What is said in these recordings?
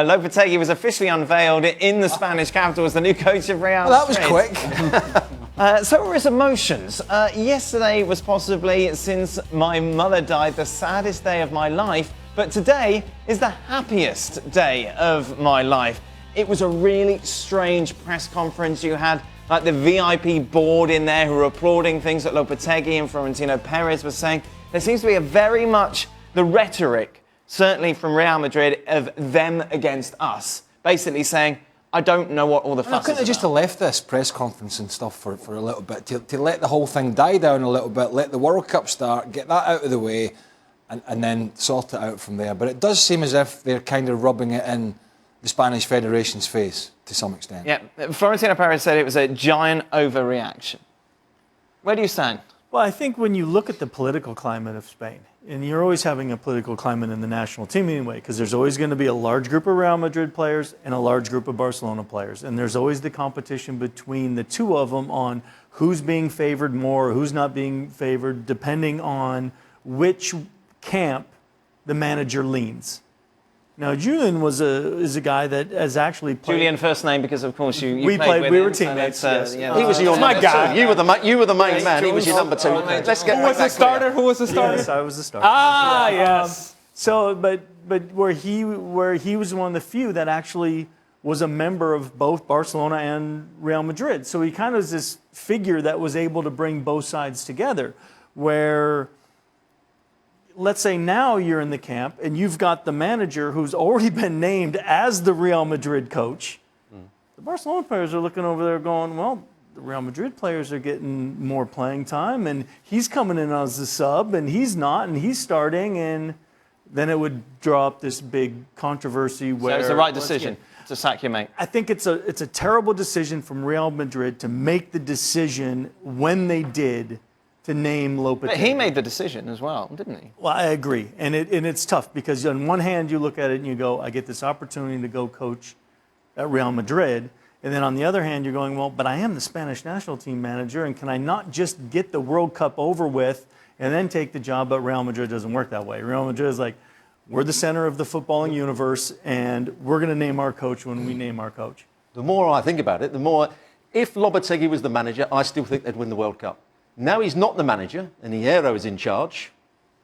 Lopetegui was officially unveiled in the Spanish capital as the new coach of Real Madrid. Well, that was quick. So were his emotions. Yesterday was possibly, since my mother died, the saddest day of my life, but today is the happiest day of my life. It was a really strange press conference. You had like the VIP board in there who were applauding things that Lopetegui and Florentino Perez were saying. There seems to be a very much the rhetoric, certainly from Real Madrid, of them against us. Basically saying, I don't know what all the fuss is about. Couldn't have just left this press conference and stuff for a little bit, to let the whole thing die down a little bit, let the World Cup start, get that out of the way, and then sort it out from there. But it does seem as if they're kind of rubbing it in the Spanish Federation's face to some extent. Yeah, Florentino Perez said it was a giant overreaction. Where do you stand? Well, I think when you look at the political climate of Spain, and you're always having a political climate in the national team anyway, because there's always going to be a large group of Real Madrid players and a large group of Barcelona players. And there's always the competition between the two of them on who's being favored more, who's not being favored, depending on which camp the manager leans. Now, Julen is a guy that has actually played. Julian, first name, because of course you we played with we him, were teammates. So Yes. yeah, He was your my guy. You were the main man. He was your number two. Let's get Who was the starter? Who was the starter? Yes, I was the starter. Ah, yes. So, but where he was one of the few that actually was a member of both Barcelona and Real Madrid. So he kind of was this figure that was able to bring both sides together. Where, let's say now you're in the camp and you've got the manager who's already been named as the Real Madrid coach. The Barcelona players are looking over there going, well, the Real Madrid players are getting more playing time, and he's coming in as a sub, and he's not, and he's starting, and then it would draw up this big controversy where... So it's the right decision to sack your mate. I think it's a terrible decision from Real Madrid to make the decision when they did to name Lopetegui. But he made the decision as well, didn't he? Well, I agree, and it's tough because on one hand you look at it and you go, I get this opportunity to go coach at Real Madrid, and then on the other hand you're going, well, but I am the Spanish national team manager, and can I not just get the World Cup over with and then take the job? But Real Madrid doesn't work that way. Real Madrid is like, we're the center of the footballing universe, and we're going to name our coach when we name our coach. The more I think about it, the more... If Lopetegui was the manager, I still think they'd win the World Cup. Now he's not the manager, and Hierro is in charge.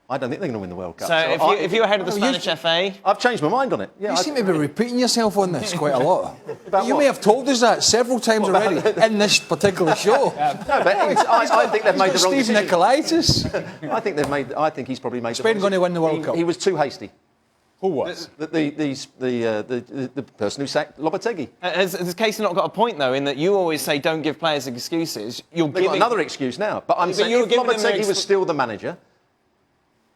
I don't think they're going to win the World Cup. So if you were head of the Spanish FA... I've changed my mind on it. Yeah, You seem to be repeating yourself on this quite a lot. About You what? may have told us that several times already in this particular show. No, but I think they've made the wrong Steve decision. Nicolaitis. I think he's probably made the Spain wrong going to decision. win the World Cup. He was too hasty. Who was? The person who sacked Lopetegui. Has Casey not got a point, though, in that you always say don't give players excuses? You're They've got another excuse now. But I'm saying you're if giving them Lopetegui was still the manager,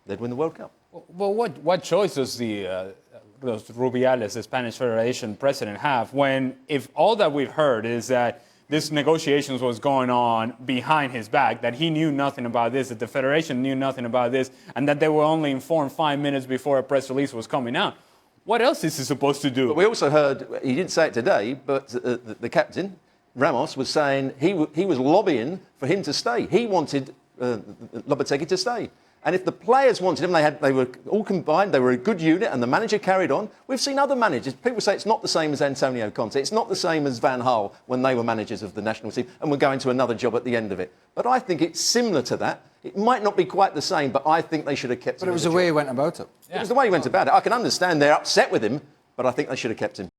they'd win the World Cup. Well, what choice does those Rubiales, the Spanish Federation president, have when, if all that we've heard is that this negotiations was going on behind his back, that he knew nothing about this, that the Federation knew nothing about this, and that they were only informed 5 minutes before a press release was coming out? What else is he supposed to do? But we also heard, he didn't say it today, but the captain, Ramos, was saying he was lobbying for him to stay. He wanted Lopetegui to stay. And if the players wanted him, they were all combined, they were a good unit, and the manager carried on. We've seen other managers. People say it's not the same as Antonio Conte. It's not the same as Van Gaal when they were managers of the national team and were going to another job at the end of it. But I think it's similar to that. It might not be quite the same, but I think they should have kept him. But it was the way he went about it. It was the way he went about it. I can understand they're upset with him, but I think they should have kept him.